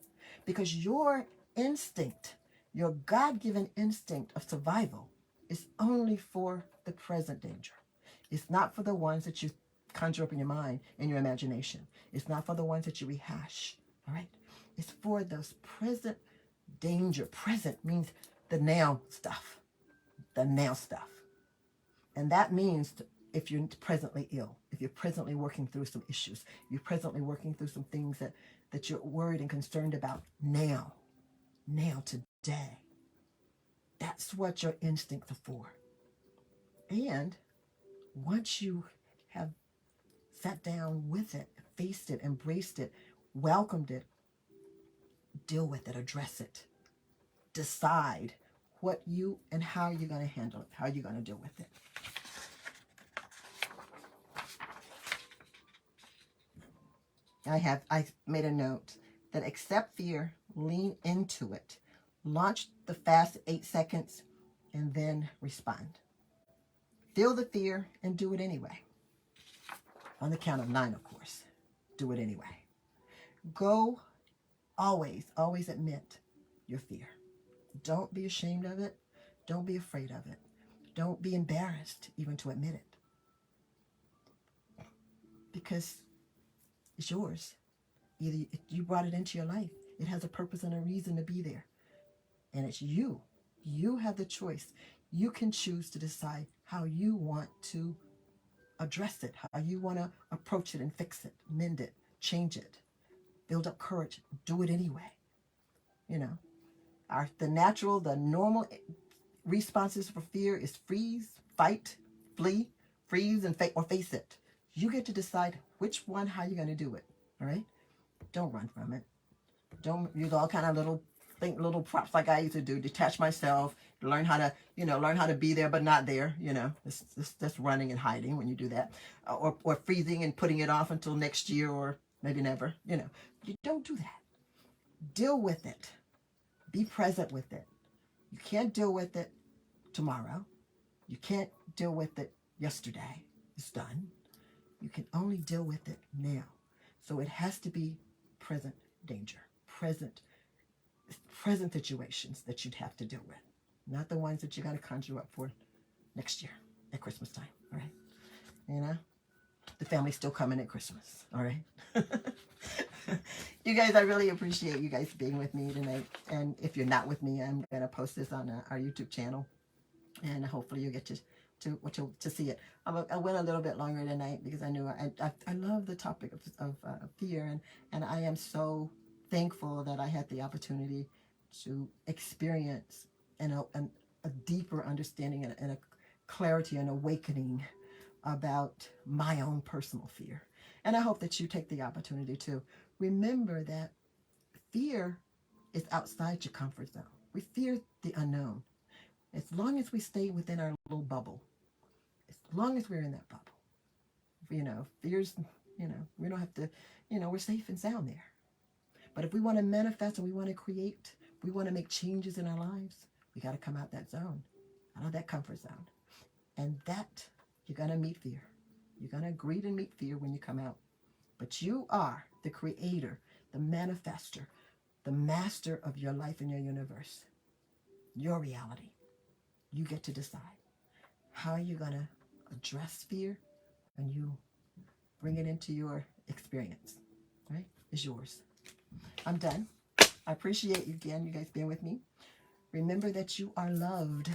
because your instinct, your God-given instinct of survival, is only for the present danger. It's not for the ones that you conjure up in your mind, in your imagination. It's not for the ones that you rehash. All right? It's for those present danger. Present means the now stuff. The now stuff. And that means if you're presently ill, if you're presently working through some issues, you're presently working through some things that you're worried and concerned about now, today. That's what your instincts are for. And once you have sat down with it, faced it, embraced it, welcomed it, deal with it, address it, decide what you and how you're going to handle it, how you're going to deal with it. I made a note that accept fear, lean into it, launch the fast 8 seconds, and then respond. Feel the fear and do it anyway. On the count of 9, of course. Do it anyway. Go always admit your fear. Don't be ashamed of it. Don't be afraid of it. Don't be embarrassed even to admit it. Because it's yours. Either you brought it into your life. It has a purpose and a reason to be there. And it's you. You have the choice. You can choose to decide how you want to address it, how you want to approach it and fix it, mend it, change it, build up courage, do it anyway. The normal responses for fear is freeze, fight, flee, freeze, and face it. You get to decide which one, how you're going to do it. All right? Don't run from it. Don't use all kind of little props like I used to do. Detach myself, learn how to be there but not there. That's running and hiding when you do that, or freezing and putting it off until next year or maybe never. You don't do that. Deal with it. Be present with it. You can't deal with it tomorrow. You can't deal with it yesterday. It's done. You can only deal with it now. So it has to be present danger, present situations that you'd have to deal with. not the ones that you're going to conjure up for next year at Christmas time. All right. You know, the family's still coming at Christmas. All right. You guys, I really appreciate you guys being with me tonight. And if you're not with me, I'm going to post this on our YouTube channel. And hopefully you'll get to see it. I went a little bit longer tonight because I knew I love the topic of fear. And I am so thankful that I had the opportunity to experience a deeper understanding and a clarity and awakening about my own personal fear. And I hope that you take the opportunity to remember that fear is outside your comfort zone. We fear the unknown. As long as we stay within our little bubble, as long as we're in that bubble, fears, we don't have to, we're safe and sound there. But if we want to manifest and we want to create, we want to make changes in our lives, we got to come out that zone, out of that comfort zone. And that, you're going to meet fear. You're going to greet and meet fear when you come out. But you are the creator, the manifester, the master of your life and your universe, your reality. You get to decide how you're going to address fear when you bring it into your experience, right? It's yours. I'm done. I appreciate you again, you guys being with me. Remember that you are loved.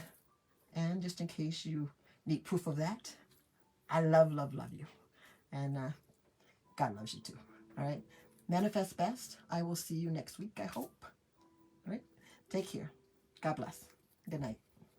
And just in case you need proof of that, I love you. And God loves you too. All right. Manifest best. I will see you next week, I hope. All right. Take care. God bless. Good night.